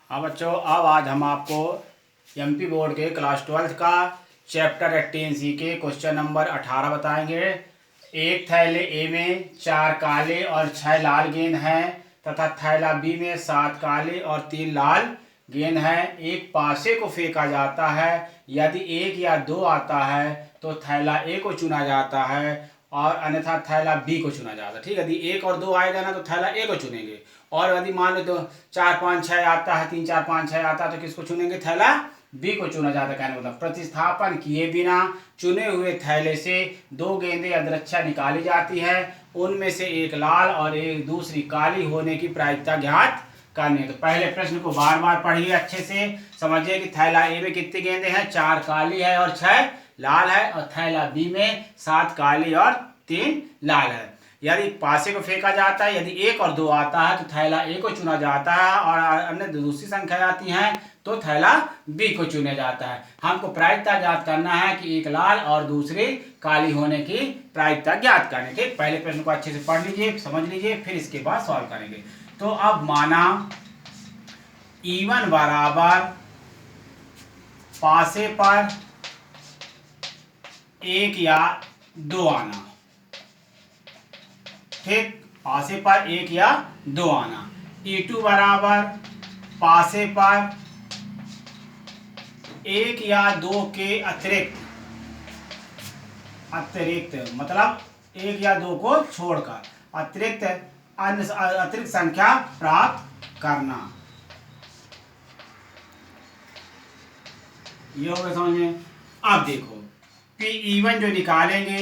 हाँ बच्चों, अब आज हम आपको एमपी बोर्ड के क्लास 12 का चैप्टर 18C के क्वेश्चन नंबर 18 बताएंगे। एक थैले ए में 4 काले और 6 लाल गेंद हैं तथा थैला बी में 7 काले और 3 लाल गेंद हैं। एक पासे को फेंका जाता है। यदि 1 या 2 आता है तो थैला ए को चुना जाता है और अन्यथा थैला बी को चुना जाता है। ठीक है, यदि 1 और 2 आएगा ना तो थैला ए को चुनेंगे, और यदि मान लो तो 4 5 6 आता है, 3 4 5 6 आता है तो किसको चुनेंगे? थैला बी को चुना जाता है। कहने मतलब प्रतिस्थापन किए बिना चुने हुए थैले से 2 गेंदें अदृच्छा निकाली जाती है। उनमें से एक लाल और एक दूसरी काली होने की प्रायिकता ज्ञात करनी है। तो पहले प्रश्न को बार बार पढ़िए, अच्छे से समझिए कि थैला ए में कितनी गेंदें हैं? 4 काली है और 6 लाल है, और थैला बी में 7 काली और 3 लाल है। यदि पासे को फेंका जाता है, यदि 1 और 2 आता है तो थैला ए को चुना जाता है, और अन्य दूसरी संख्या आती है तो थैला बी को चुना जाता है। हमको प्रायिकता ज्ञात करना है कि एक लाल और दूसरी काली होने की प्रायिकता ज्ञात करनी। ठीक, पहले प्रश्न को अच्छे से पढ़ लीजिए, समझ लीजिए, फिर इसके बाद सॉल्व करेंगे। तो अब माना E1 बराबर पासे पर 1 या 2 आना। ठीक, पासे पर 1 या 2 आना। E2 बराबर पासे पर 1 या 2 के अतिरिक्त मतलब 1 या 2 को छोड़कर अतिरिक्त संख्या प्राप्त करना। ये होगा समझ में। अब देखो P1 जो निकालेंगे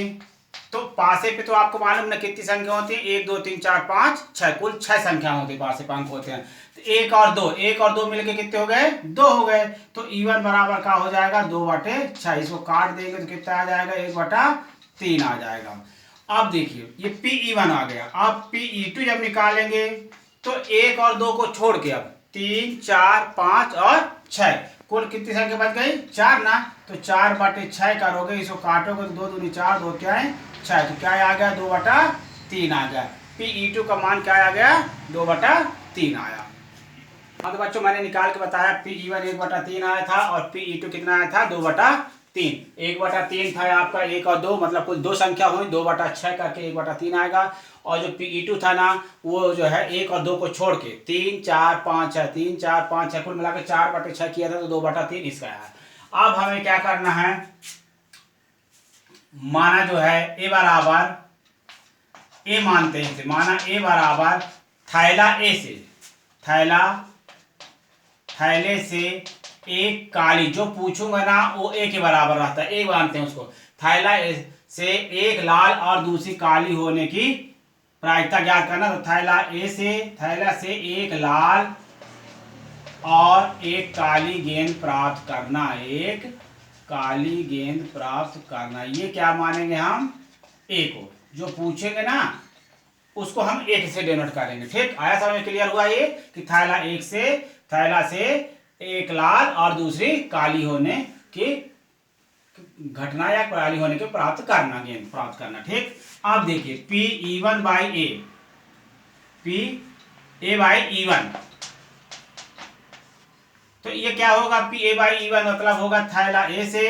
तो पासे पे तो आपको मालूम ना कितनी संख्या होती है? 1 2 3 4 5 6, कुल 6 संख्या होती है, पासे अंक होते हैं। तो 1 और 2 मिलके कितने हो गए? 2 हो गए। तो E1 बराबर क्या हो जाएगा? 2/6। इसको काट देंगे तो कितना आ जाएगा? 1/3 आ जाएगा। अब देखिए ये P1 आ गया। अब P2 जब निकालेंगे तो 1 और 2 को छोड़ के अब 3 4 5 और 6, कुल कितनी संख्या बच गई? 4 ना। तो 4/6 करोगे, इसको काटोगे तो 2 दूनी 4, 2 क्या है 6, तो क्या आ गया? 2/3 आ गया। P2 का मान क्या आ गया? 2/3 आया। हाँ तो बच्चों मैंने निकाल के बताया, P1 1/3 आया था और P2 कितना आया था? 2/3। 1/3 था आपका 1 और 2, मतलब कुल 2 संख्या हुई, 2/6 करके 1/3 आएगा। और जो P2 था ना वो जो है 1 और 2 को छोड़ के 3 4 5 है, 3 4 5 है, कुल मिलाकर 4/6 किया था तो 2/3 इसका है। अब हमें क्या करना है? माना जो है ए बराबर, ए मानते हैं, माना ए बराबर थैला ए से, थैले से एक काली, जो पूछूंगा ना वो ए के बराबर रहता है, ए मानते हैं उसको। थैला से एक लाल और दूसरी काली होने की प्रायिकता ज्ञात करना। तो थैला से एक लाल और एक काली गेंद प्राप्त करना, एक काली गेंद प्राप्त करना। ये क्या मानेंगे हम? ए को, जो पूछेंगे ना उसको हम एक से डिनोट करेंगे। ठीक, आया समझ? क्लियर हुआ ये कि थैला से एक लाल और दूसरी काली होने की घटना या काली होने के प्राप्त करना, गेंद प्राप्त करना। ठीक, अब देखिए P1 by A, P by E1, तो ये क्या होगा? P बाई E1 मतलब होगा थैला ए से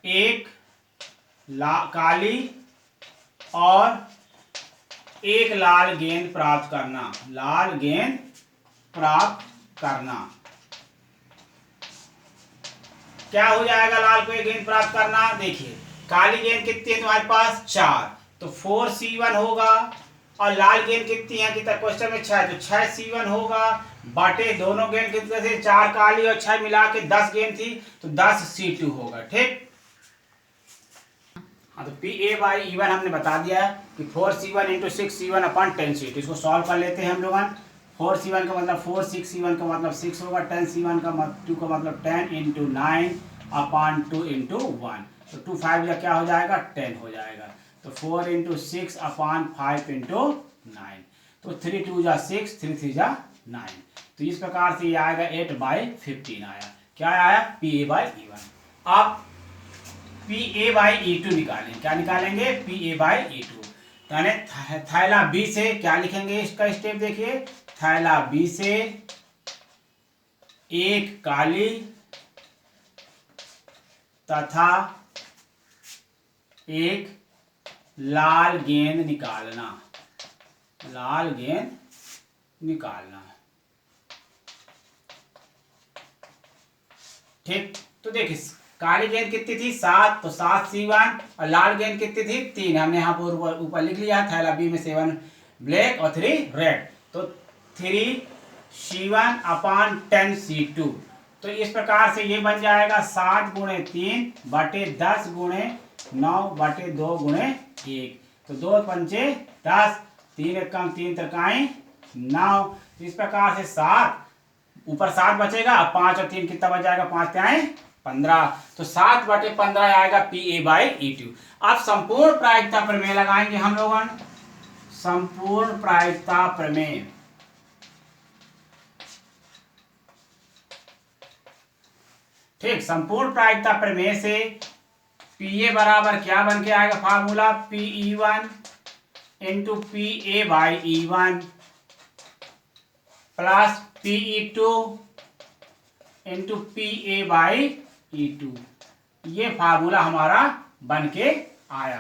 एक काली और एक लाल गेंद प्राप्त करना, क्या हो जाएगा? लाल को एक गेंद प्राप्त करना। देखिए काली गेंद कितनी है तुम्हारे पास? 4, तो 4C1 होगा, और लाल गेंद कितनी है? कितना क्वेश्चन में 6, तो 6C1 होगा बाटे दोनों गेंद कितने थे? 4 काली और 6 मिला के 10 गेंद थी, तो 10C2 होगा। ठीक, हाँ तो P बाई E1 हमने बता दिया है कि 4C1 × 6C1 अपन 10C2। इसको सॉल्व कर लेते हैं हम लोग। 4C1 का मतलब 4, 6C1 का मतलब 6 होगा, 10C1 का 2 का मतलब 10 × 9/2 × 1, तो 2 5 या क्या हो जाएगा? 10 हो जाएगा। तो 4 × 6/5 × 9, तो 3 2 जा 6, 3 3 जा 9, तो इस प्रकार से ये आएगा 8/15 आया। क्या आया? PA by E1। अब PA बाई E2 निकालें। क्या निकालेंगे? PA by E2। यानी थैला बी से क्या लिखेंगे, इसका स्टेप देखिए, थैला बी से एक काली तथा एक लाल गेंद निकालना, लाल गेंद निकालना। ठीक, तो देखिए काली गेंद कितनी थी 7, तो 7 C1 और लाल गेंद कितनी थी 3। हमने यहाँ पर ऊपर लिख लिया, थैला बी में 7 ब्लैक और 3 रेड, तो 3C1 अपान 10C2। तो इस प्रकार से ये बन जाएगा 7 गुणे 3 बटे 10 गुणे 9 बटे 2 गुणे 1। तो 2 पंचे 10, 3 एकम 3 त्रिकाई 9। इस प्रकार से 7 ऊपर 7 बचेगा, 5 और 3 कितना बच जाएगा, 5 त्याई 15। तो 7 बटे 15 आएगा PA/E2। अब संपूर्ण प्रायिकता प्रमेय लगाएंगे हम लोग, संपूर्ण प्रायिकता प्रमेय। ठीक, संपूर्ण प्रायिकता प्रमेय से PA बराबर क्या बन के आएगा formula, PE1 into PA/E1 plus PE2 into PA/E2। ये फार्मूला हमारा बन के आया।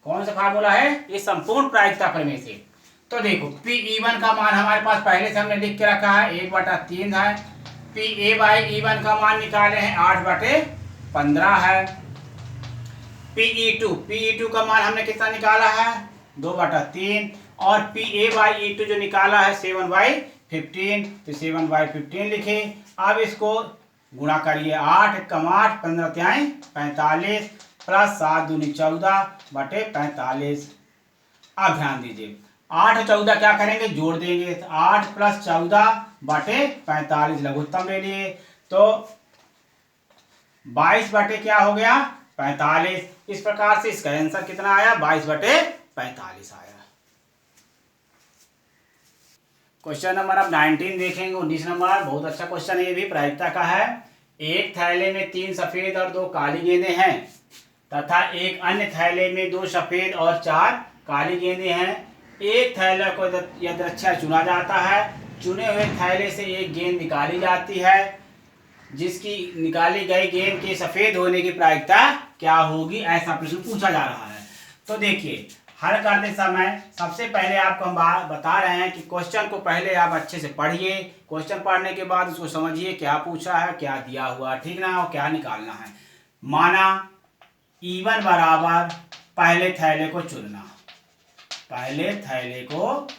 कौन सा फार्मूला है, ये संपूर्ण प्रायिकता प्रमेय से। तो देखो PE1 का मान हमारे पास पहले से हमने लिख के रखा है 1/3 है। PA/E1 का मान निकाले हैं 8/15 है। PE2 का मान हमने कितना निकाला है 2/3, और PA/E2 जो निकाला है 7/15, तो 7/15 लिखे। अब इसको गुणा करिए, 8 एकम 8, 15 त्याई 45 प्लस 7 दूनी 14 बटे 45। अब ध्यान दीजिए 8 और 14 क्या करेंगे, जोड़ देंगे, तो 8 प्लस 14 बटे 45 लघुत्तम ले लिए, तो 22 बटे क्या हो गया 45। इस प्रकार से इसका आंसर कितना आया, 22/45 आया। क्वेश्चन नंबर अब 19 देखेंगे, 19 नंबर बहुत अच्छा क्वेश्चन है, ये भी प्रायिकता का है। एक थैले में 3 सफेद और 2 काली गेंदें हैं तथा एक अन्य थैले में 2 सफेद और 4 काली गेंदें हैं। एक थैले को यदृच्छा चुना जाता है, चुने हुए थैले से एक गेंद निकाली जाती है, जिसकी निकाली गई गेंद के सफेद होने की प्रायिकता क्या होगी, ऐसा प्रश्न पूछा जा रहा है। तो देखिए हल करते समय सबसे पहले आपको हम बता रहे हैं कि क्वेश्चन को पहले आप अच्छे से पढ़िए, क्वेश्चन पढ़ने के बाद उसको समझिए क्या पूछा है, क्या दिया हुआ, ठीक ना, और क्या निकालना है। माना E1 बराबर पहले थैले को चुनना, पहले थैले को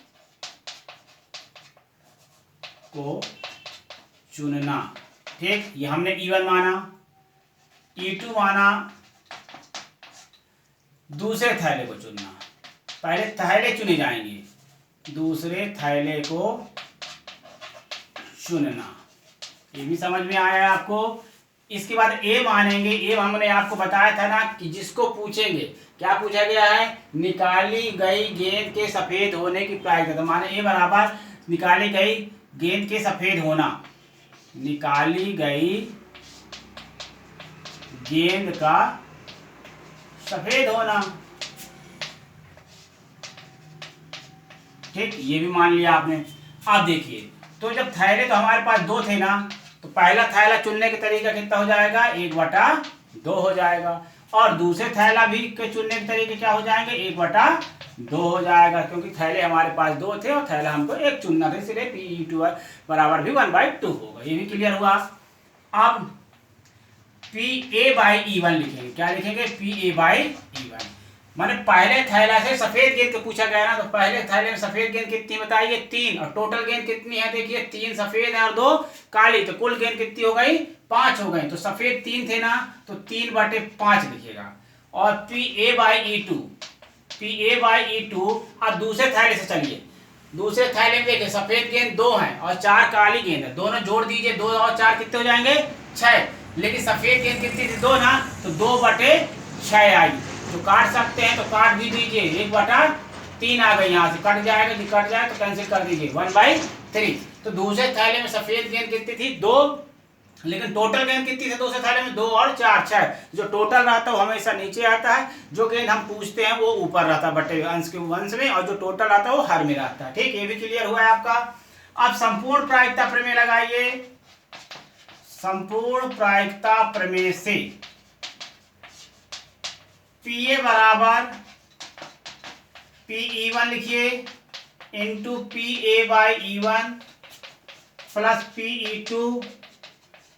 चुनना, ठीक, ये हमने E1 माना। E2 माना दूसरे थैले को चुनना, पहले थैले चुने जाएंगे, दूसरे थैले को चुनना, ये भी समझ में आया आपको। इसके बाद ए मानेंगे, ए हमने आपको बताया था ना कि जिसको पूछेंगे, क्या पूछा गया है, निकाली गई गेंद के सफेद होने की प्रायिकता। तो माने ए बराबर निकाली गई गेंद के सफेद होना, निकाली गई गेंद का सफेद होना, ठीक, ये भी मान लिया आपने। अब देखिए तो जब थैले तो हमारे पास 2 थे ना, तो पहला थैला चुनने का तरीका कितना हो जाएगा, 1/2 हो जाएगा, और दूसरे थैला भी के चुनने के तरीके क्या हो जाएंगे, 1/2 हो जाएगा, क्योंकि थैले हमारे पास 2 थे और थैला हमको एक चुनना था, इसलिए PE2 बराबर भी 1/2 होगा। ये भी क्लियर हुआ। अब PA/E1 लिखेंगे, क्या लिखेंगे, PA/E1 माने पहले थैला से सफेद गेंद को पूछा गया ना, तो पहले थैले में सफेद गेंद कितनी बताइए 3, और टोटल गेंद कितनी है देखिए 3 सफेद है और 2 काली, तो कुल गेंद कितनी हो गई 5 हो गई। तो सफेद 3 थे ना, तो 3/5 लिखिएगा। और PA/E2 अब दूसरे थैले से चलिए, दूसरे थैले में देखिए सफेद गेंद 2 है और 4 काली गेंद है, दोनों जोड़ दीजिए, 2 और 4 कितने हो जाएंगे 6, लेकिन सफेद गेंद कितनी थी 2 ना, तो 2/6 आई, तो काट सकते हैं तो काट भी दीजिए, 1/3 आ गई, यहाँ से कट जाएगा, जी कट जाए तो कैंसिल कर दीजिए 1/3। तो दूसरे थैले में सफेद गेंद कितनी थी 2 लेकिन टोटल गेंद कितनी थी दूसरे थाली में? 2 और 4 6। जो टोटल रहता है वो हमेशा नीचे आता है, जो गेंद हम पूछते हैं वो ऊपर रहता है बटे अंश के अंश में, और जो टोटल आता है वो हर में रहता है। ठीक, ये भी क्लियर हुआ है आपका। अब संपूर्ण प्रायिकता प्रमेय लगाइए। संपूर्ण प्रायिकता प्रमेय से पीए बराबर PE1 लिखिए into PA/E1 plus PE2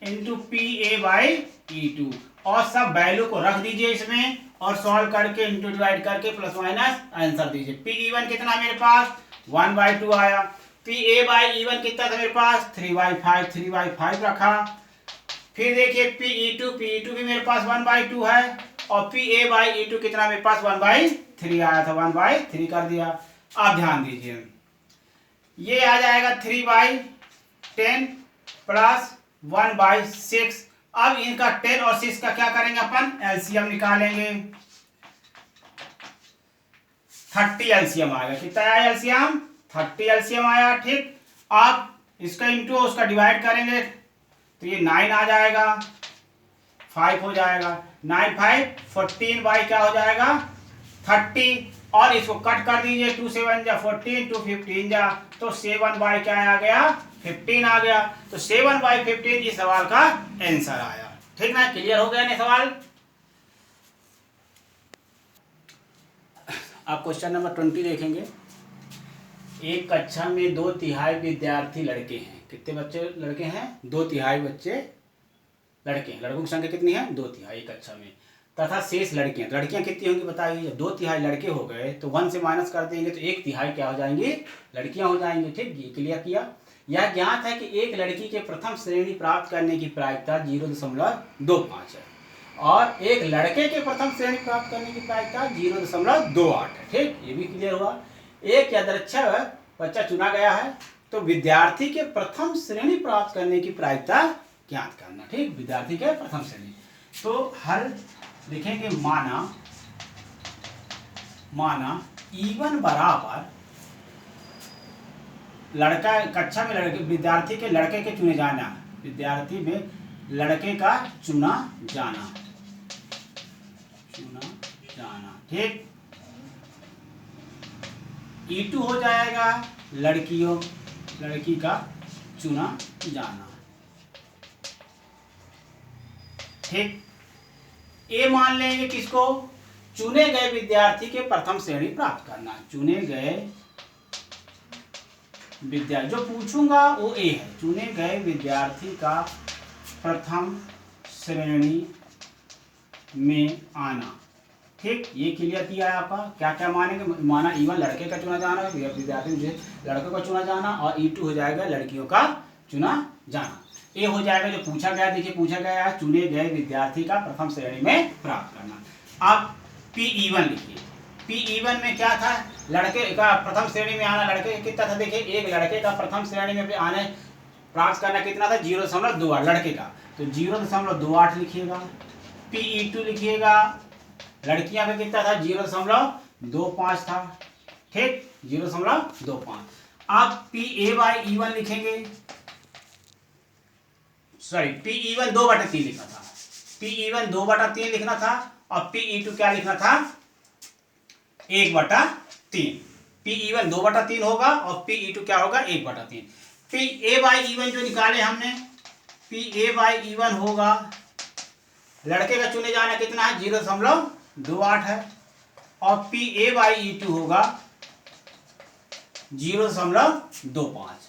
into PA/E2, और सब वैल्यू को रख दीजिए इसमें और सॉल्व करके इंटू डिवाइड करके प्लस माइनस आंसर दीजिए। PE1 कितना मेरे पास 1/2 आया। PA/E1 कितना था मेरे पास 3/5, 3/5 रखा। फिर देखिए PE2 भी मेरे पास 1/2 है, और PA/E2 कितना मेरे पास 1/3 आया था, 1/3 कर दिया। अब ध्यान दीजिए ये आ जाएगा 3/10 प्लस 1/6। अब इनका 10 और 6 का क्या करेंगे अपन? एलसीएम निकालेंगे। 30 एलसीएम आएगा। कितना आया एलसीएम? 30 एलसीएम आया। ठीक, अब इसका इंटू उसका डिवाइड करेंगे तो ये 9 आ जाएगा, 5 हो जाएगा। 9 5 14 बाई क्या हो जाएगा 30, और इसको कट कर दीजिए 2 7 जा 14, 2 15 जा, तो 7 बाई क्या आ गया 15 आ गया। तो 7/15 इस सवाल का आंसर आया। ठीक ना, क्लियर हो गया ना सवाल। आप क्वेश्चन नंबर 20 देखेंगे। एक कक्षा में 2/3 विद्यार्थी लड़के हैं। कितने बच्चे लड़के हैं? 2/3 बच्चे लड़के हैं। लड़कों की संख्या कितनी है? 2/3 एक कक्षा में, तथा शेष लड़कियां। लड़कियां कितनी होंगी बताइए? जब 2/3 लड़के हो गए तो 1 से माइनस कर देंगे तो 1/3 क्या हो जाएंगी? लड़कियां हो जाएंगी। ठीक, ये क्लियर किया। यह ज्ञात है कि एक लड़की के प्रथम श्रेणी प्राप्त करने की प्रायिकता 0.25 है, और एक लड़के के प्रथम श्रेणी प्राप्त करने की प्रायिकता 0.28 है। ठीक, ये भी क्लियर हुआ। एक यादृच्छिक बच्चा चुना गया है, तो विद्यार्थी के प्रथम श्रेणी प्राप्त करने की प्रायिकता ज्ञात करना। ठीक, विद्यार्थी के प्रथम श्रेणी। तो हल लिखेंगे माना E1 बराबर लड़का कक्षा में लड़के विद्यार्थी के लड़के के चुने जाना, विद्यार्थी में लड़के का चुना जाना। ठीक, E2 हो जाएगा लड़की का चुना जाना। ठीक, ए मान लेंगे किसको? चुने गए विद्यार्थी के प्रथम श्रेणी प्राप्त करना। चुने गए विद्यार्थी, जो पूछूंगा वो ए है, चुने गए विद्यार्थी का प्रथम श्रेणी में आना। ठीक, ये क्लियर किया है आपका। क्या क्या मानेंगे? माना E1 लड़के का चुना जाना, विद्यार्थी लड़कों का चुना जाना, और E2 हो जाएगा लड़कियों का चुना जाना। ए हो जाएगा जो पूछा गया। देखिए पूछा गया है चुने गए विद्यार्थी का प्रथम श्रेणी में प्राप्त करना। अब PE1 लिखिए। PE1 में क्या था? लड़के का प्रथम श्रेणी में आना। लड़के कितना था? देखिए एक लड़के का प्रथम श्रेणी में आने प्राप्त करना कितना था? 0.28 लड़के का, तो 0.28 लिखिएगा। PE2 लिखिएगा, लड़कियां में कितना था? 0.25 था। ठीक, 0.25। अब PA/E1 लिखेंगे, सॉरी PE1 2/3 लिखना था। PE1 2/3 लिखना था, और PE2 क्या लिखना था? 1/3। PE1 2/3 होगा और PE2 क्या होगा? 1/3। PA/E1 जो निकाले हमने, PA/E1 होगा, लड़के का चुने जाना कितना है? 0.28 है, और PA/E2 होगा 0.25।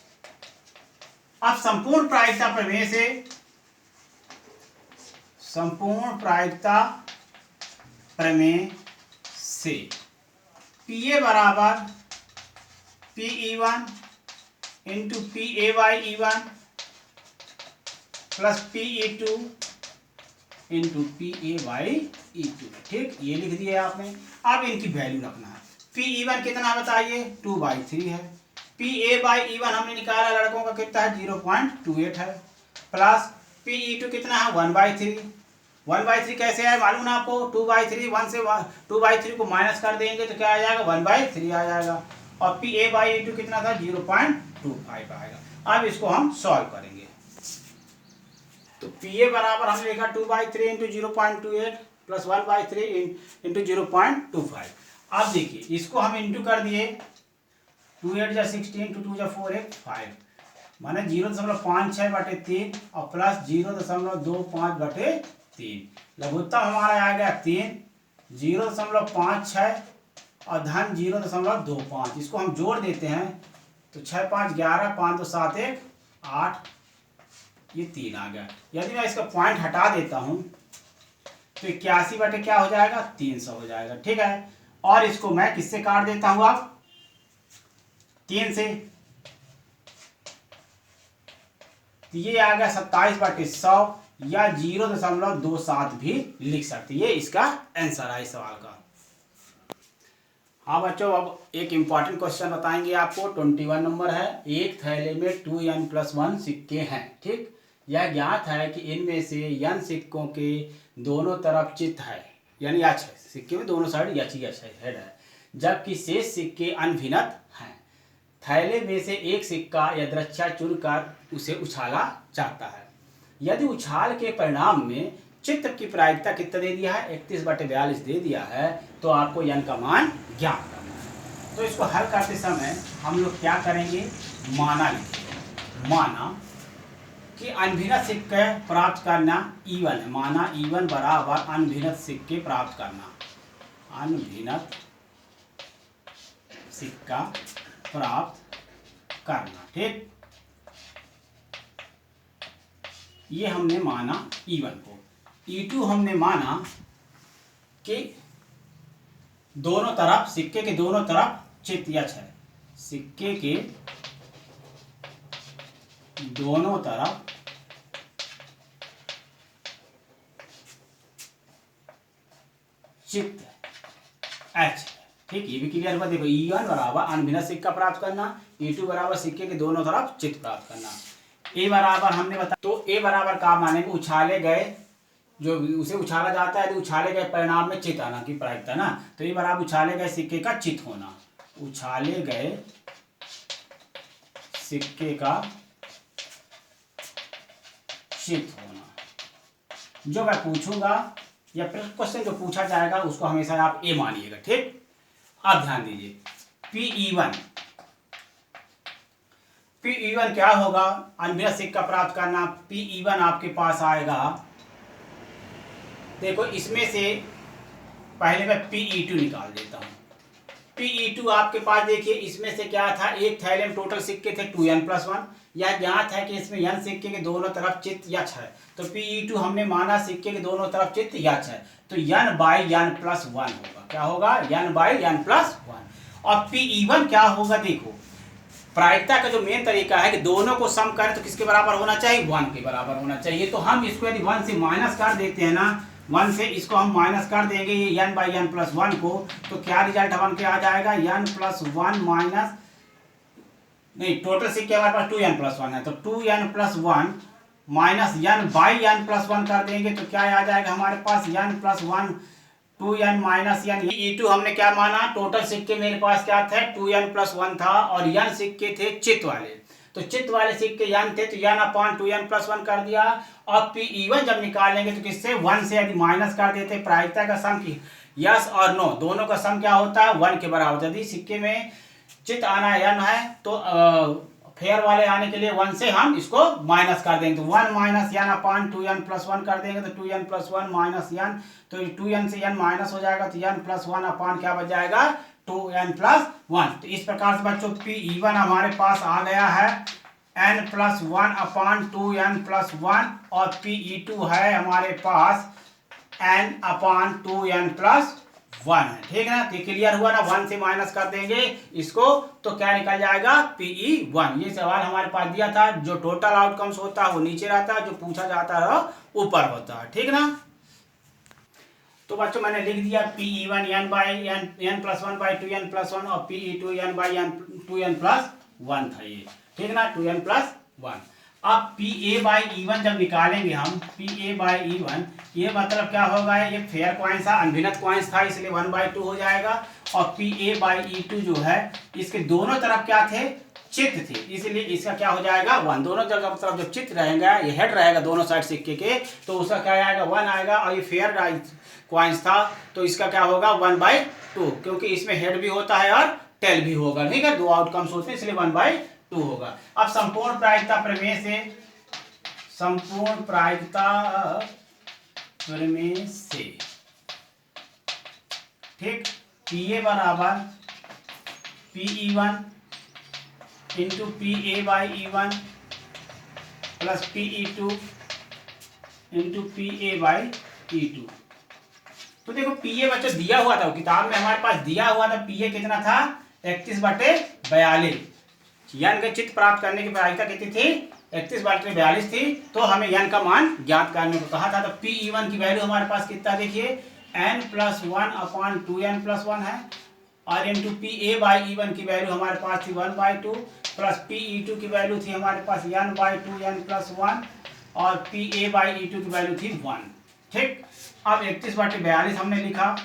अब संपूर्ण प्रायिकता प्रमेय से PA बराबर PE1 into PA/E1 plus PE2 into PA/E2। ठीक, ये लिख दिया आपने। अब इनकी वैल्यू रखना है। PE1 कितना बताइए? 2/3 है। PA/E1 हमने निकाला, लड़कों का कितना है? 0.28 है, प्लस PE2 कितना है? 1/3। 1/3 कैसे है मालूम ना आपको? 2/3, 1 से 2/3 को माइनस कर देंगे तो क्या आ जाएगा? 1/3 आ जाएगा, और PA/E2 कितना था? 0.25 आएगा। अब इसको हम सॉल्व करेंगे। तो पी ए बराबर हमने लिखा 2/3 इंटू 0.28 प्लस 1/3 इंटू 0.25। अब देखिए इसको हम इंटू कर दिए, 2 8 जा 16, 2 2 जा 4 8 5, माने 0.56/3 और प्लस 0.25/3। लघुत्तम हमारा आ गया 3, 0.56 और धन 0.25। इसको हम जोड़ देते हैं तो 6 5 11, 5 2 7 1 8, ये 3 आ गया। यदि मैं इसका पॉइंट हटा देता हूं तो 81 बटे क्या हो जाएगा, 300 हो जाएगा। ठीक है, और इसको मैं किससे काट देता हूं, आप 3 से, तो ये आ गया 27/100 या 0.27 भी लिख सकते। ये इसका आंसर है इस सवाल का। हाँ बच्चों, अब एक इम्पॉर्टेंट क्वेश्चन बताएंगे आपको। 21 नंबर है। एक थैले में 2n+1 सिक्के हैं। ठीक, यह ज्ञात है कि इनमें से n सिक्कों के दोनों तरफ चित्त है, यानी यच है, सिक्के में दोनों साइड यच हेड है, जबकि शेष सिक्के अनभिन्नत हैं। थैले में से एक सिक्का यदृच्छा चुनकर उसे उछाला जाता है। यदि उछाल के परिणाम में चित्र की प्रायिकता कितना दे दिया है, 31/42 दे दिया है, तो आपको n का मान ज्ञात करना है। तो इसको हल करते समय हम लोग क्या करेंगे, माना लिखेंगे। माना कि अनभिन्नत सिक्के प्राप्त करना E1 है। माना E1 बराबर अनभिन्नत सिक्के प्राप्त करना, अनभिन्नत सिक्का प्राप्त करना। ठीक, ये हमने माना E1 को। E2 हमने माना कि दोनों तरफ, सिक्के के दोनों तरफ चित्त यच है, सिक्के के दोनों तरफ चित्त एच है। ठीक, ये भी क्लियर हुआ। देखो E1 बराबर अनभिन्नत सिक्का प्राप्त करना, E2 बराबर सिक्के के दोनों तरफ चित्त प्राप्त करना। ए बराबर हमने बताया, तो ए बराबर का मानेंगे उछाले गए, जो उसे उछाला जाता है, तो उछाले गए परिणाम में चित्त आना की प्रायिकता ना, तो ये बराबर उछाले गए सिक्के का चित्त होना, उछाले गए सिक्के का चित्त होना। जो मैं पूछूंगा या क्वेश्चन जो पूछा जाएगा उसको हमेशा आप ए मानिएगा। ठीक, अब ध्यान दीजिए, P1 क्या होगा, अनभिन्नत सिक्का प्राप्त करना। P1 आपके पास आएगा, देखो इसमें से पहले मैं Pe2 निकाल देता हूँ। Pe2 आपके पास देखिए, इसमें से क्या था, एक थैले में टोटल सिक्के थे 2n+1। यह ज्ञात है कि इसमें n सिक्के के दोनों तरफ चित्त यच है, तो Pe2 हमने माना सिक्के के दोनों तरफ चित्त यच है, तो n/n+1 होगा। क्या होगा, n/n+1। और Pe1 क्या होगा, देखो प्रायिकता का जो मेन तरीका है कि दोनों को सम करें तो किसके बराबर होना चाहिए, 1 के बराबर होना चाहिए। तो हम इसको यदि 1 से माइनस कर देते हैं ना, 1 से इसको हम माइनस कर देंगे ये n/n+1 को, तो क्या रिजल्ट बन के आ जाएगा, n+1 माइनस, नहीं टोटल सिक्के हमारे पास 2n+1 है, तो 2n+1 माइनस n/n+1 कर देंगे तो क्या आ जाएगा हमारे पास, n+1 2n minus n। E2 हमने क्या माना, टोटल सिक्के मेरे पास क्या थे, 2n+1 था, और n सिक्के थे चित्त वाले, तो चित्त वाले सिक्के n थे, तो n/2n+1 कर दिया। और Pe1 जब निकालेंगे तो किससे, 1 से यदि माइनस कर देते, प्रायिकता का सम की यस और नो दोनों का सम क्या होता है, 1 के बराबर। यदि सिक्के में चित्त आना n है तो फेयर वाले आने के लिए 1 से हम इसको माइनस कर देंगे, तो 1 माइनस n/2n+1 कर देंगे, तो 2n+1 माइनस n, तो 2n से n माइनस हो जाएगा, तो n+1 क्या बच जाएगा, 2n+1। तो इस प्रकार से बच्चों Pe1 हमारे पास आ गया है n+1/2n+1, और Pe2 है हमारे पास n/2n+1 है। ठीक है ना, तो क्लियर हुआ ना, 1 से माइनस कर देंगे इसको तो क्या निकल जाएगा, Pe1। ये सवाल हमारे पास दिया था, जो टोटल आउटकम्स होता है वो नीचे रहता है, जो पूछा जाता है ऊपर होता है। ठीक ना, तो बच्चों मैंने लिख दिया Pe1 n+1/2n+1 और Pe2 n/2n+1 था ये। ठीक ना, 2n+1। अब Pa/E1 जब निकालेंगे हम, Pa/E1 ये मतलब क्या होगा, ये फेयर क्वाइंस था, अनभिन्नत क्वाइंस था, इसलिए 1/2 हो जाएगा। और Pa/E2 जो है इसके दोनों तरफ क्या थे, चित्त थी, इसलिए इसका क्या हो जाएगा 1। दोनों जगह मतलब जब चित्त रहेगा, ये हेड रहेगा दोनों साइड सिक्के के, तो उसका क्या आएगा 1 आएगा। और ये फेयर क्वाइंस था तो इसका क्या होगा 1/2, क्योंकि इसमें हेड भी होता है और टेल भी होगा, ठीक है, दो आउटकम्स होते हैं, इसलिए 1/2 होगा। अब संपूर्ण प्रायिकता प्रमेय से, संपूर्ण प्रायिकता प्रमेय से, ठीक, PA बराबर PE1 into PA/E1 plus PE2 into PA/E2। तो देखो PA बच्चों दिया हुआ था, किताब में हमारे पास दिया हुआ था, PA कितना था 31/42। यन के चित्त प्राप्त करने की प्रायिकता कितनी थी 31/42 थी, तो हमें यन का मान ज्ञात करने को कहा था। तो PE1 की वैल्यू हमारे पास कितना देखिए n+1/2n+1 है, और इंटू PA/E1 की वैल्यू हमारे पास थी 1/2 प्लस PE2 की वैल्यू थी हमारे पास n/2 n+1 और PA/E2 की वैल्यू थी 1, ठीक। अब 31/42 हमने लिखा,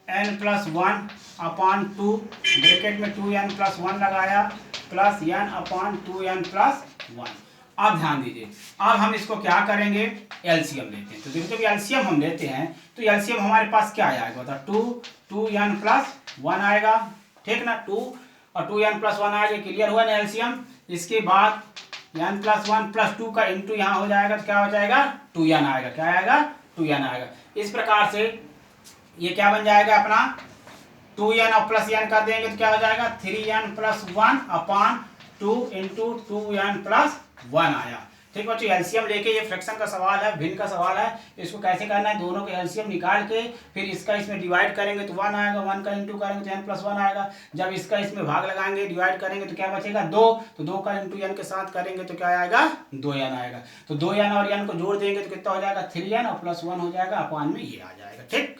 n+1/2 ब्रैकेट में 2n+1 लगाया प्लस n/2n+1। अब ध्यान दीजिए, अब हम इसको क्या करेंगे एलसीएम लेते हैं। तो देखो जब एलसीएम हम लेते हैं तो एलसीएम हमारे पास क्या आएगा बता, 2n+1 आएगा, ठीक ना, 2 और 2n+1 आएगा, क्लियर हुआ ना एलसीएम। इसके बाद n+1 + 2 का इंटू यहाँ हो जाएगा, तो क्या हो जाएगा 2n आएगा, क्या आएगा 2n आएगा। इस प्रकार से ये क्या बन जाएगा अपना 2n और प्लस n कर देंगे तो क्या हो जाएगा 3n+1/2 इंटू 2n+1 आया, ठीक बच्चों। एलसीएम लेके, ये फ्रैक्शन का सवाल है, भिन्न का सवाल है, इसको कैसे करना है, दोनों के एलसीएम निकाल के फिर इसका इसमें डिवाइड करेंगे तो 1 आएगा, 1 का इंटू करेंगे तो n+1 आएगा। जब इसका इसमें भाग लगाएंगे डिवाइड करेंगे तो क्या बचेगा 2, तो 2 का इंटू n के साथ करेंगे तो क्या आएगा 2n आएगा। तो 2n और n को जोड़ देंगे तो कितना हो जाएगा 3n और +1 हो जाएगा, अपान में ये आ जाएगा, ठीक।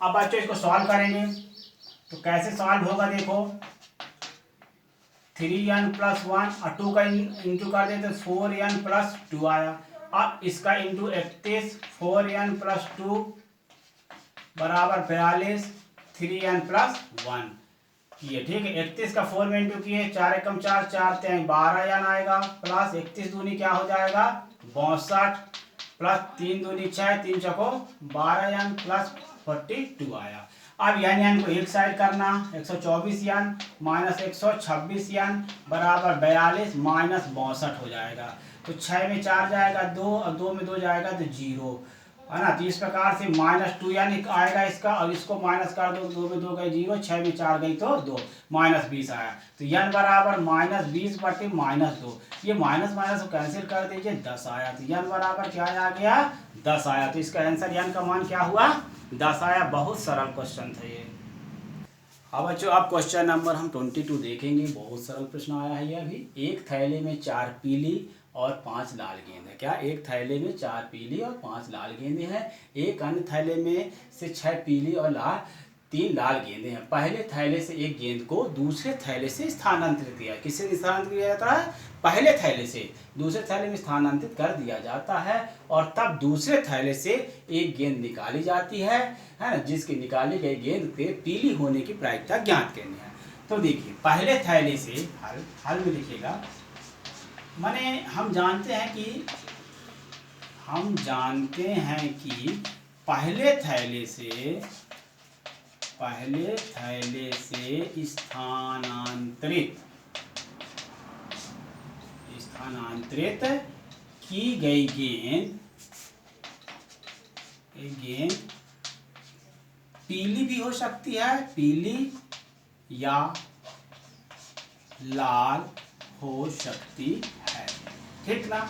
अब बच्चों इसको सॉल्व करेंगे तो कैसे सॉल्व होगा, देखो 3n+1 और 2 का इंटू कर देते 4n+2 आया। अब इसका इंटू 31, 4n+2 बराबर 42, 3n+1 किए, ठीक है। 31 का 4 में इंटू किए, 4 एकम 4, 4 3 12n आएगा, प्लस 31 दूनी क्या हो जाएगा 62 प्लस 3 दूनी 6, 3 चौको 12n प्लस 42 आया। अब n को एक साइड करना, 124n माइनस 126n बराबर 42 माइनस 62 हो जाएगा। तो 6 में 4 जाएगा 2 और 2 में 2 जाएगा तो 0, है ना। तो इस प्रकार से -2n आएगा इसका, और इसको माइनस कर दो, 2 में 2 गई 0, 6 में 4 गई तो 2, -20 आया। तो n बराबर -20/-2, ये माइनस माइनस को कैंसिल कर दीजिए, 10 आया। तो n बराबर क्या आ गया 10 आया। तो इसका आंसर n का मान क्या हुआ 10 आया। बहुत सरल क्वेश्चन था ये। अब बच्चों अब क्वेश्चन नंबर हम 22 देखेंगे। बहुत सरल प्रश्न आया है ये अभी। एक थैले में 4 पीली और 5 लाल गेंद है। क्या एक थैले में 4 पीली और 5 लाल गेंदें हैं। एक अन्य थैले में से 6 पीली और 3 लाल गेंदें हैं। पहले थैले से एक गेंद को दूसरे थैले से स्थानांतरित किया। किससे स्थानांतरित किया जाता है, पहले थैले से दूसरे थैले में स्थानांतरित कर दिया जाता है, और तब दूसरे थैले से एक गेंद निकाली जाती है ना, जिसकी निकाली गई गेंद के पीली होने की प्रायिकता ज्ञात करनी है। तो देखिए पहले थैले से हल में लिखिएगा, माने हम जानते हैं कि पहले थैले से स्थानांतरित की गई गेंद पीली भी हो सकती है, पीली या लाल हो सकती है, ठीक ना,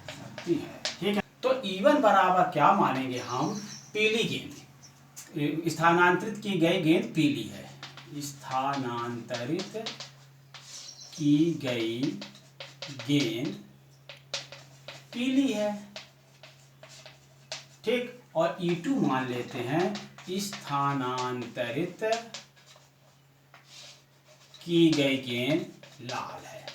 सकती है, ठीक है। तो E1 बराबर क्या मानेंगे हम, पीली गेंद, स्थानांतरित की गई गेंद पीली है, स्थानांतरित की गई गेंद पीली है, ठीक। और E2 मान लेते हैं स्थानांतरित की गई गेंद लाल है,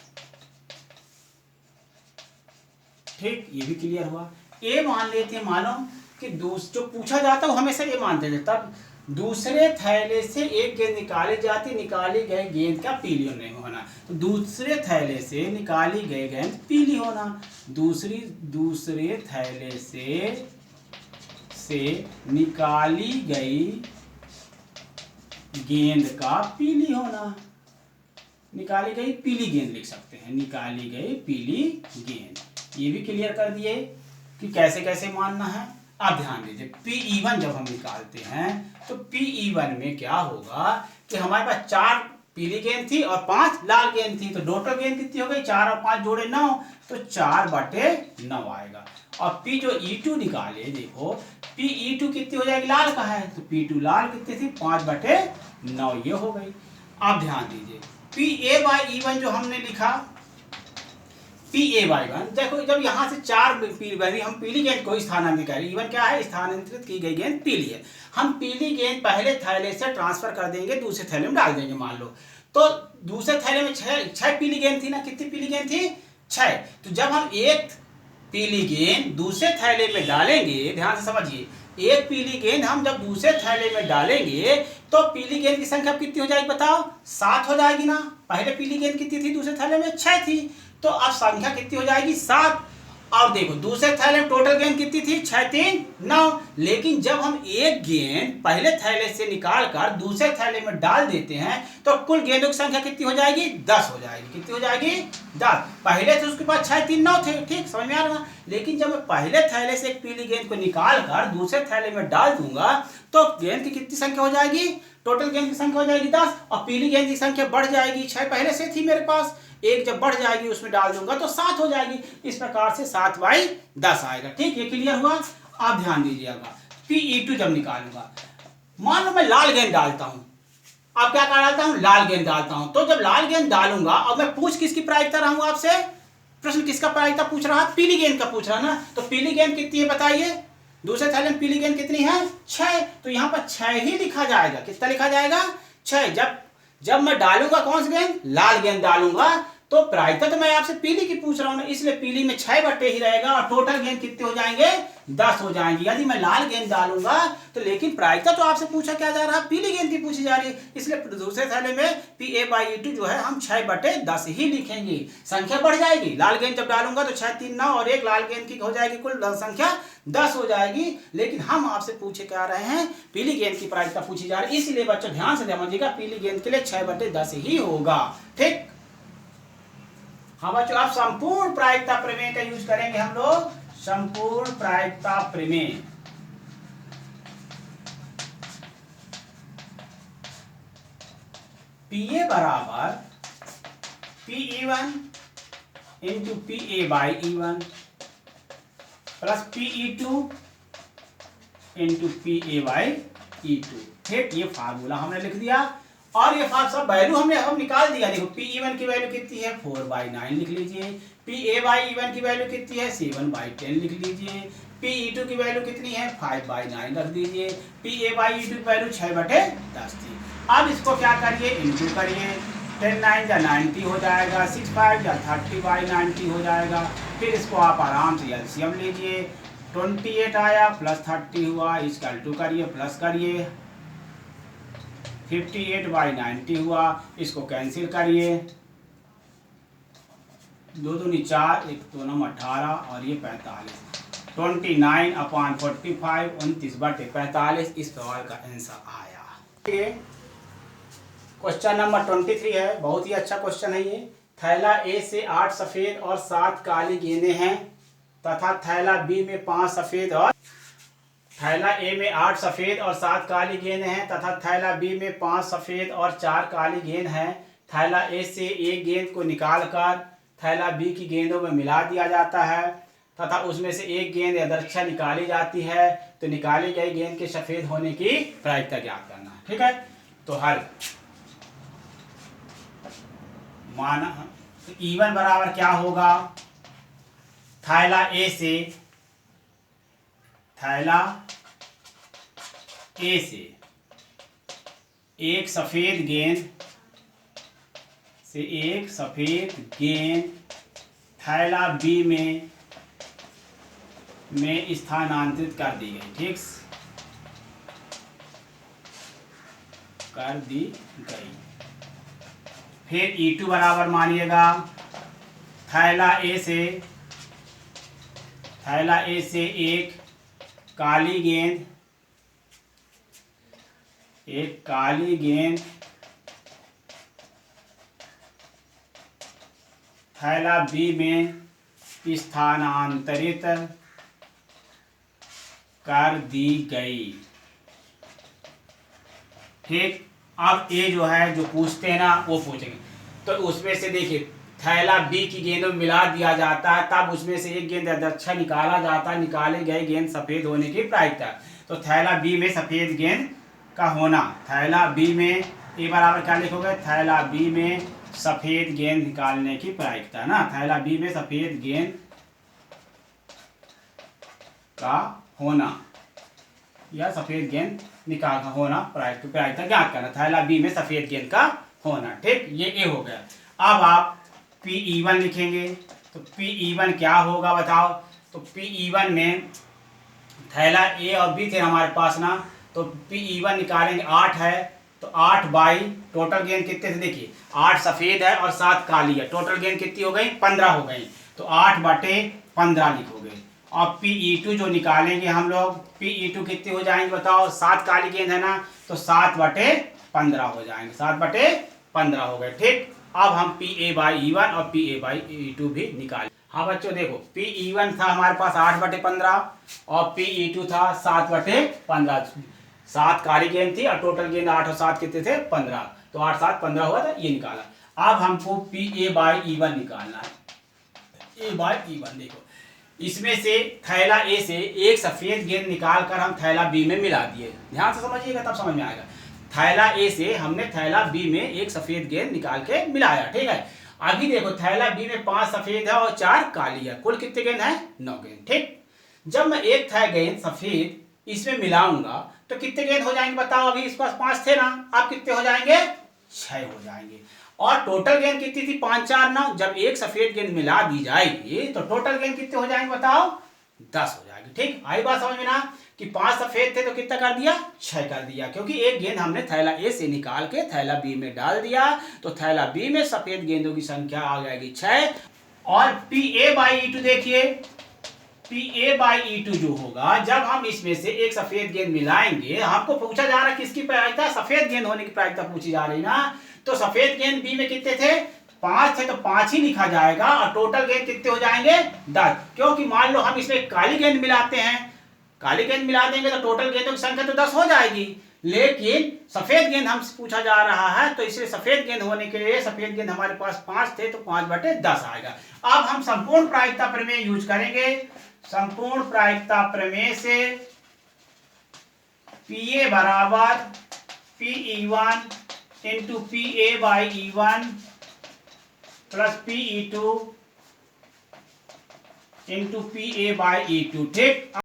ठीक। ये भी क्लियर हुआ। ए मान लेते हैं, मालूम कि जो पूछा जाता है वो हमेशा ये मानते थे, तब दूसरे थैले से एक गेंद निकाली जाती, निकाली गई गेंद का पीली नहीं होना। तो दूसरे थैले से निकाली गई गेंद पीली होना, दूसरे थैले से निकाली गई गेंद का पीली होना। निकाली गई पीली गेंद लिख सकते हैं, निकाली गई पीली गेंद। ये भी क्लियर कर दिए कि कैसे कैसे मानना है। अब ध्यान दीजिए, P-E1 जब हम निकालते हैं तो P-E1 में क्या होगा कि हमारे पास 4 पीली गेंद थी और 5 लाल गेंद थी, तो टोटल गेंद कितनी हो गई, 4 और 5 जोड़े 9, तो 4/9 आएगा। और P जो E2 निकाले, देखो P-E2 कितनी हो जाएगी, लाल का है, तो P2 लाल कितनी थी, 5/9 ये हो गई। अब ध्यान दीजिए, PA/E1 जो हमने लिखा, PA/1 देखो, जब यहाँ से 4 पीली, हम पीली गेंद को स्थानांतरित करें, E1 क्या है, स्थानांतरित की गई गेंद पीली है, हम पीली गेंद पहले थैले से ट्रांसफर कर देंगे, दूसरे थैले में डाल देंगे मान लो। तो दूसरे थैले में 6 पीली गेंद थी ना, कितनी पीली गेंद थी, 6। तो जब हम एक पीली गेंद दूसरे थैले में डालेंगे, ध्यान से समझिए, एक पीली गेंद हम जब दूसरे थैले में डालेंगे तो पीली गेंद की संख्या कितनी हो जाएगी, बताओ, 7 हो जाएगी ना। पहले पीली गेंद कितनी थी दूसरे थैले में, 6 थी, तो अब संख्या कितनी हो जाएगी, 7। और देखो दूसरे थैले में टोटल गेंद कितनी थी, 6 3 9। लेकिन जब हम एक गेंद पहले थैले से निकाल कर दूसरे थैले में डाल देते हैं तो कुल गेंदों की संख्या कितनी हो जाएगी, 10 हो जाएगी। कितनी हो जाएगी, 10। पहले तो उसके पास 6 3 9 थे, ठीक, समझ में आ रहा। लेकिन जब मैं पहले थैले से एक पीली गेंद को निकाल कर दूसरे थैले में डाल दूंगा तो गेंद की कितनी संख्या हो जाएगी, टोटल गेंद की संख्या हो जाएगी 10, और पीली गेंद की संख्या बढ़ जाएगी, 6 पहले से थी मेरे पास, एक जब बढ़ जाएगी उसमें डाल दूंगा तो 7 हो जाएगी। इस प्रकार से 7/10 आएगा। ठीक, ये क्लियर हुआ। आप ध्यान दीजिएगा, PE2 जब निकालूंगा, मान लो मैं लाल गेंद डालता हूं, अब क्या डालता हूं, लाल गेंद डालता हूं। तो जब लाल गेंद डालूंगा, अब मैं पूछ किसकी प्रायिकता रहा हूं आपसे, प्रश्न किसका प्रायिकता पूछ रहा है, पीली गेंद का पूछ रहा ना। तो पीली गेंद कितनी है बताइए, दूसरे थैले में पीली गेंद कितनी है, 6। तो यहां पर 6 ही लिखा जाएगा। कितना लिखा जाएगा, 6। जब मैं डालूंगा कौन सी गेंद, लाल गेंद डालूंगा, तो प्रायिकता तो मैं आपसे पीली की पूछ रहा हूं ना, इसलिए पीली में 6/6 ही रहेगा और टोटल गेंद कितने हो जाएंगे, 10 हो जाएंगे। यदि मैं लाल गेंद डालूंगा तो, लेकिन प्रायिकता तो आपसे पूछा क्या जा रहा है, पीली गेंद की पूछी जा रही है, इसलिए दूसरे थैले में PA/E2 जो है हम 6/10 ही लिखेंगे। संख्या बढ़ जाएगी, लाल गेंद जब डालूंगा तो 6 3 9 और एक लाल गेंद की हो जाएगी, कुल संख्या 10 हो जाएगी। लेकिन हम आपसे पूछे क्या रहे हैं, पीली गेंद की प्रायिकता पूछी जा रही है, इसलिए बच्चों ध्यान से समझिएगा, पीली गेंद के लिए 6/10 ही होगा। ठीक, हाँ बच्चों, अब संपूर्ण प्रायिकता प्रमेय का यूज करेंगे हम लोग, संपूर्ण प्रायिकता प्रमेय। PA बराबर PE1 into PA/E1 plus PE2 into PA/E2। ठीक, ये फार्मूला हमने लिख दिया और ये सब वैल्यू हम निकाल दिया। देखो PE1 की वैल्यू कितनी है, 4/9 लिख लीजिए। PA/E1 की वैल्यू कितनी है, 7/10 लिख लीजिए। PE2 की वैल्यू कितनी है, 5/9 रख दीजिए। PA/E2 की वैल्यू 6/10 थी। अब इसको क्या करिए, इंटू करिए, 10 9 या 90 हो जाएगा, 6 5 या 30/90 हो जाएगा। फिर इसको आप आराम से एलसीएम लीजिए, 28 आया प्लस 30 हुआ, इसका टू करिए प्लस करिए, 58/90 हुआ, इसको कैंसिल करिए, 2 दूनी 4, 1 2 9 18 और ये 45, 29/45, 29/45 इस सवाल का आंसर आया। क्वेश्चन नंबर 23 है, बहुत ही अच्छा क्वेश्चन है ये। थैला ए से 8 सफेद और 7 काली गेंदें हैं तथा थैला बी में 5 सफेद और थैला ए में 8 सफेद और 7 काली गेंदें हैं तथा थैला बी में 5 सफेद और 4 काली गेंद हैं। थैला ए से एक गेंद को निकालकर थैला बी की गेंदों में मिला दिया जाता है तथा उसमें से एक गेंद यदृच्छा निकाली जाती है, तो निकाली गई गेंद के सफेद होने की प्रायिकता ज्ञात करना है। ठीक है, तो हल माना E1 बराबर क्या होगा, थैला ए से एक सफेद गेंद थैला बी में स्थानांतरित कर दी गई। ठीक, कर दी गई। फिर E2 बराबर मानिएगा थैला ए से एक काली गेंद थैला बी में स्थानांतरित कर दी गई। ठीक, अब ये जो है जो पूछते हैं ना वो पूछेंगे, तो उसमें से देखिए थैला बी की गेंदों में मिला दिया जाता है, तब उसमें से एक गेंद अध्यक्ष निकाला जाता है, निकाले गए गेंद सफेद होने की प्रायिकता। तो थैला बी में सफेद गेंद का होना, थैला बी में ए बराबर क्या लिखोगे, थैला बी में सफेद गेंद निकालने की प्रायिकता ना, थैला बी में सफेद गेंद का होना या सफेद गेंद निकाल का होना प्रायिकता ज्ञात करना, थैला बी में सफेद गेंद का होना। ठीक, ये ए हो गया। अब आप Pe1 लिखेंगे, तो Pe1 क्या होगा बताओ। तो Pe1 में थैला ए और बी थे हमारे पास ना, तो Pe1 निकालेंगे 8 है, तो 8 बाई टोटल गेंद कितने थे देखिए 8 सफेद है और 7 काली है, टोटल गेंद कितनी हो गई 15 हो गई, तो 8/15 लिखोगे। और Pe2 जो निकालेंगे हम लोग, Pe2 कितनी हो जाएंगे बताओ, 7 काली गेंद है ना, तो 7/15 हो जाएंगे, 7/15 हो गए। ठीक, अब हम Pa/E1 और Pa/E2 भी निकालें। हाँ बच्चों देखो, Pe1 था हमारे पास 8/15 और Pe2 था 7/15, 7 काली गेंद थी और टोटल गेंद 8 और 7 कितने थे 15, तो 8 7 15 हुआ था, ये निकाला। अब हमको Pa/E1 निकालना है। A/E1 देखो, इसमें से थैला ए से एक सफेद गेंद निकालकर हम थैला बी में मिला दिए, ध्यान से समझिएगा तब समझ में आएगा। थैला ए से हमने थैला बी में एक सफेद गेंद निकाल के मिलाया, ठीक है। अभी देखो थैला बी में 5 सफेद है और 4 काली है, कुल कितने गेंद है 9 गेंद। ठीक, जब मैं एक था गेंद सफेद इसमें मिलाऊंगा तो कितने गेंद हो जाएंगे बताओ, अभी इस पास 5 थे ना, अब कितने हो जाएंगे 6 हो जाएंगे। और टोटल गेंद कितनी थी 5 4 9, जब एक सफेद गेंद मिला दी जाएगी तो टोटल गेंद कितने हो जाएंगे बताओ 10 हो जाएगी। ठीक, आई बात समझ में ना, कि 5 सफेद थे तो कितना कर दिया 6 कर दिया, क्योंकि एक गेंद हमने थैला ए से निकाल के थैला बी में डाल दिया, तो थैला बी में सफेद गेंदों की संख्या आ जाएगी 6। और Pa/E2 देखिए, Pa/E2 जो होगा, जब हम इसमें से एक सफेद गेंद मिलाएंगे, हमको पूछा जा रहा है किसकी प्रायिकता, सफेद गेंद होने की प्रायिकता पूछी जा रही ना, तो सफेद गेंद बी में कितने थे 5 थे, तो 5 ही लिखा जाएगा और टोटल गेंद कितने हो जाएंगे 10, क्योंकि मान लो हम इसमें काली गेंद मिलाते हैं, काली गेंद मिला देंगे तो टोटल गेंदों की संख्या तो 10 हो जाएगी, लेकिन सफेद गेंद हमसे पूछा जा रहा है, तो इसलिए सफेद गेंद होने के लिए सफेद गेंद हमारे पास 5 थे, तो 5/10 आएगा। अब हम संपूर्ण प्रायिकता प्रमेय यूज करेंगे। संपूर्ण प्रायिकता प्रमेय से Pa बराबर Pe1 into Pa/E1 plus Pe2 into Pa/E2। ठीक।